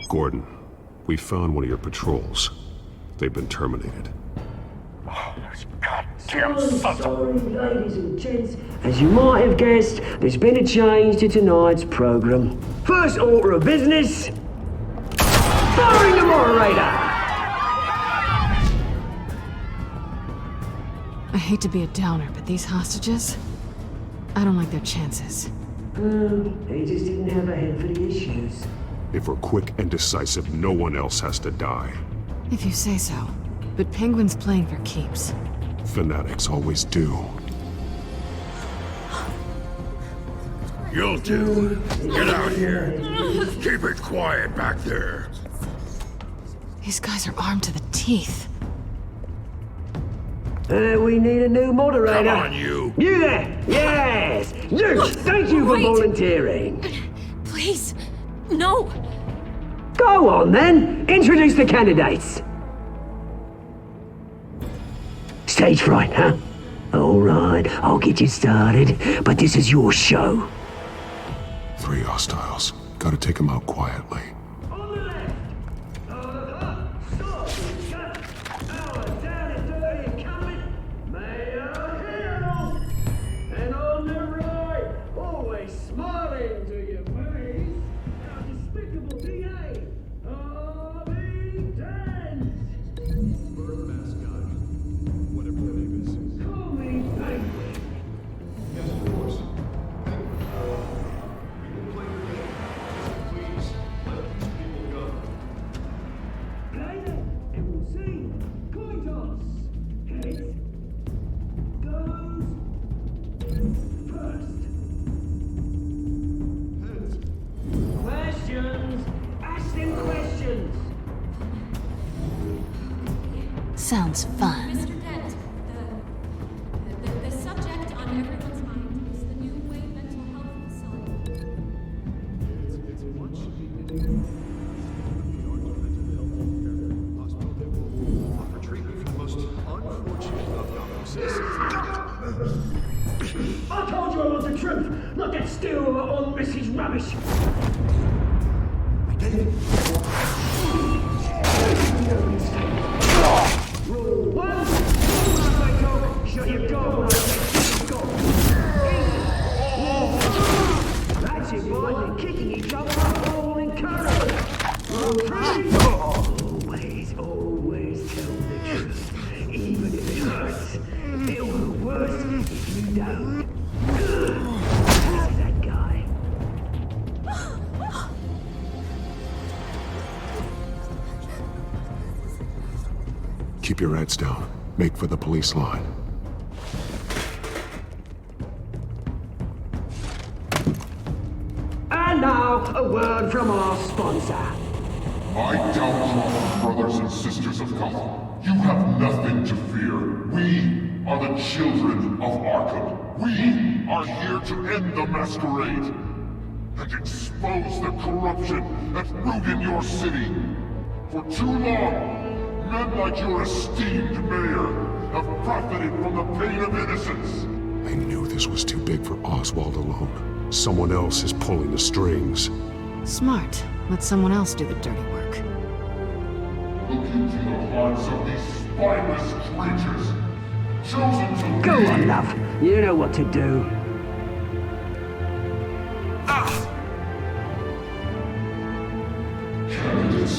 Speaker 13: Gordon, we found one of your patrols. They've been terminated.
Speaker 1: Sorry, ladies and gents. As you might have guessed, there's been a change to tonight's program. First order of business, firing the moderator!
Speaker 16: I hate to be a downer, but these hostages, I don't like their chances.
Speaker 1: They just didn't have a head for the issues.
Speaker 13: If we're quick and decisive, no one else has to die.
Speaker 16: If you say so. But Penguin's playing for keeps.
Speaker 13: Fanatics always do.
Speaker 4: You'll do. Get out here. Keep it quiet back there.
Speaker 16: These guys are armed to the teeth.
Speaker 1: We need a new moderator.
Speaker 4: Come on, you.
Speaker 1: You there! Yes! You! Thank you for volunteering.
Speaker 3: Please, no!
Speaker 1: Go on then! Introduce the candidates. Stage fright, huh? All right, I'll get you started, but this is your show.
Speaker 13: 3 hostiles. Gotta take them out quietly.
Speaker 1: And on the right, always smiling to your face, our despicable DA, Harvey Dent. Bird mascot, whatever your name is. Call me Penguin. Yes, of course. We can play the game. Please, let these people go. Play it, and we'll see. Coin toss. Heads. Goes. First. Heads. Questions. Ask them questions.
Speaker 5: Sounds fun.
Speaker 3: Mr. Dent, the subject on everyone's mind is the new Wayne mental health facility.
Speaker 13: It's much needed. Hospital that will offer treatment for the most unfortunate of Gotham citizens.
Speaker 1: I told you I want the truth, not that still on Mrs. Rubbish. Rule 1. Shut your door when I say go. That's it, boys. They're kicking each other up, all encouragement. Always tell the truth, even if it hurts. It'll be worse if you don't. How's that guy?
Speaker 13: Keep your heads down. Make for the police line.
Speaker 1: And now, a word from our sponsor.
Speaker 21: My downtrodden brothers and sisters of Gotham, you have nothing to fear. We are the Children of Arkham. We are here to end the masquerade and expose the corruption that rooted your city. For too long, men like your esteemed mayor have profited from the pain of innocence.
Speaker 13: I knew this was too big for Oswald alone. Someone else is pulling the strings.
Speaker 16: Smart. Let someone else do the dirty work.
Speaker 21: Look into the hearts of these spineless creatures, chosen to
Speaker 1: Go
Speaker 21: lead.
Speaker 1: on, love. You know what to do.
Speaker 21: Candidates,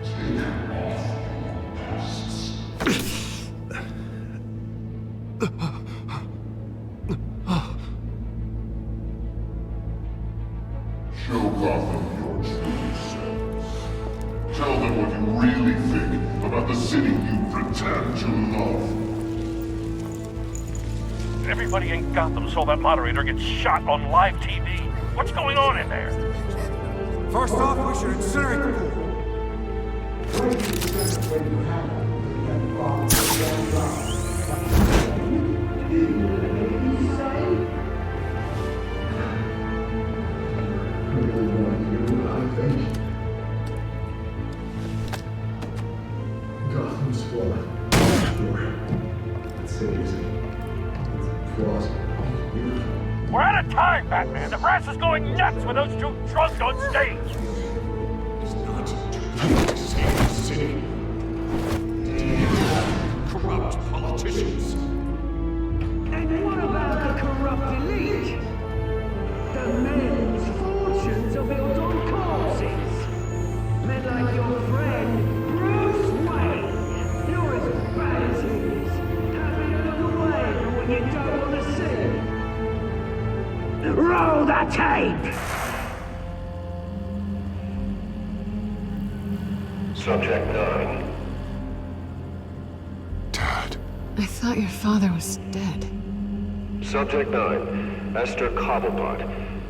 Speaker 21: take off your masks. Show Gotham your true selves. Tell them what you really think about the city you pretend to love.
Speaker 6: Everybody in Gotham saw that moderator get shot on live TV. What's going on in there?
Speaker 17: First off, we should incinerate the pool.
Speaker 13: Gotham's flawed. Sure. That city is flawed.
Speaker 12: We're out of time, Batman. The brass is going nuts with those two drunks on stage.
Speaker 13: It's not to save the city. Corrupt politicians.
Speaker 1: And what about the corrupt elite? The men whose fortunes are built on corpses. Men like your friend, Bruce Wayne. You're as bad as he is. Happy to look away from what you don't want to see. Roll the tape!
Speaker 11: Subject 9.
Speaker 16: I thought your father was dead.
Speaker 11: Subject 9, Esther Cobblepot.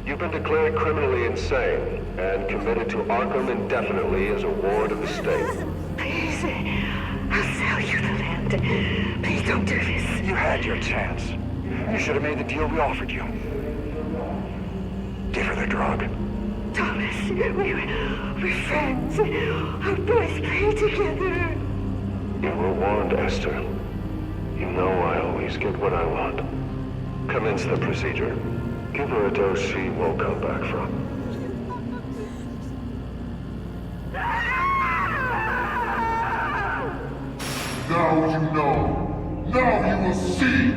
Speaker 11: You've been declared criminally insane and committed to Arkham indefinitely as a ward of the state.
Speaker 22: Please, I'll sell you the land. Please don't do this.
Speaker 23: You had your chance. You should have made the deal we offered you. Give her the drug.
Speaker 22: Thomas, we're friends. Our boys play together.
Speaker 11: You were warned, Esther. You know I always get what I want. Commence the procedure. Give her a dose she won't come back from.
Speaker 21: Now you know. Now you will see.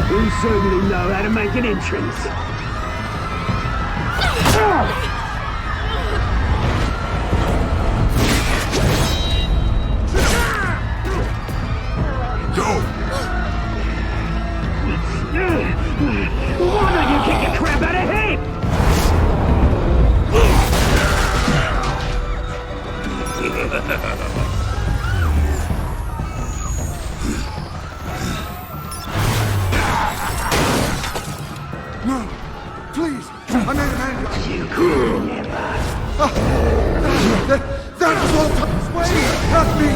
Speaker 1: You certainly know how to make an entrance.
Speaker 21: Go!
Speaker 1: Why don't you kick the crap out of him?
Speaker 17: No! Please! I made a man!
Speaker 1: You could never.
Speaker 17: That was all Thomas Wayne! Not me!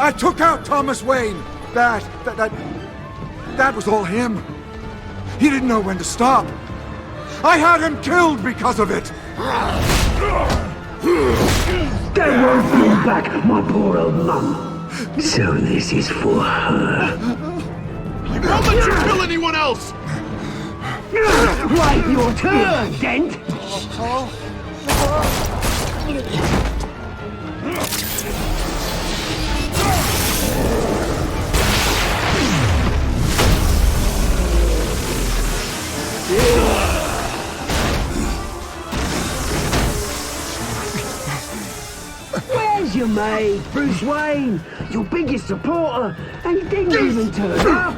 Speaker 17: I took out Thomas Wayne! That was all him. He didn't know when to stop. I had him killed because of it!
Speaker 1: They won't bring back my poor old mum. So this is for her.
Speaker 21: I won't let you kill anyone else!
Speaker 1: Wait your turn, Dent! Where's your mate, Bruce Wayne? Your biggest supporter, and he didn't even turn up.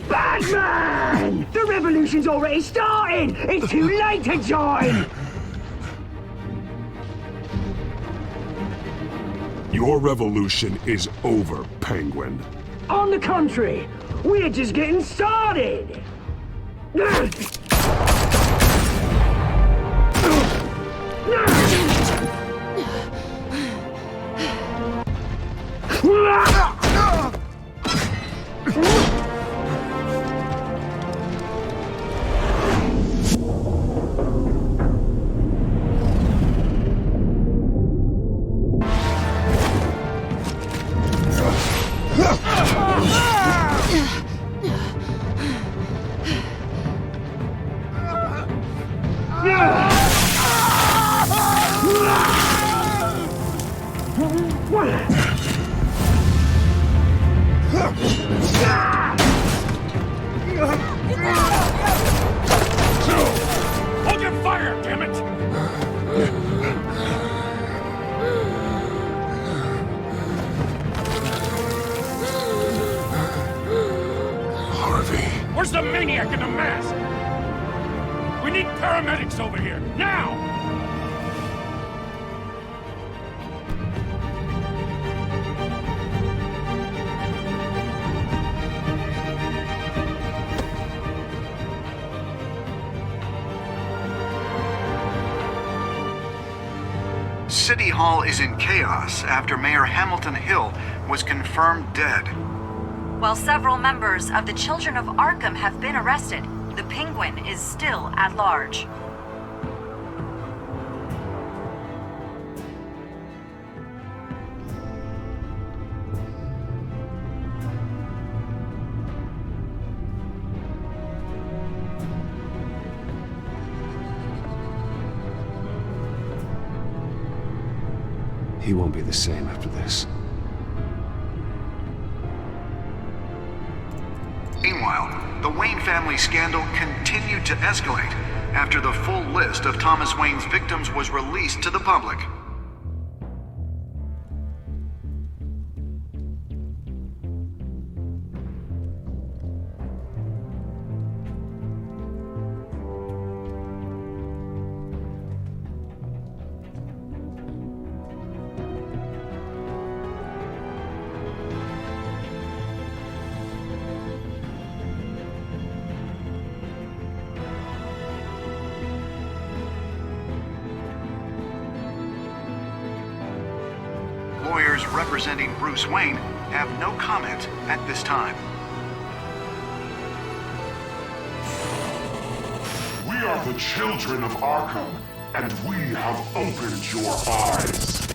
Speaker 1: Batman! The revolution's already started! It's too late to join!
Speaker 13: Your revolution is over, Penguin.
Speaker 1: On the contrary, we're just getting started!
Speaker 12: Hold your fire, damn it!
Speaker 21: Harvey.
Speaker 12: Where's the maniac in the mask? We need paramedics over here, now!
Speaker 10: City Hall is in chaos after Mayor Hamilton Hill was confirmed dead.
Speaker 14: While several members of the Children of Arkham have been arrested, the Penguin is still at large.
Speaker 7: He won't be the same after this.
Speaker 10: Meanwhile, the Wayne family scandal continued to escalate after the full list of Thomas Wayne's victims was released to the public. Lawyers representing Bruce Wayne have no comment at this time.
Speaker 21: We are the Children of Arkham, and we have opened your eyes.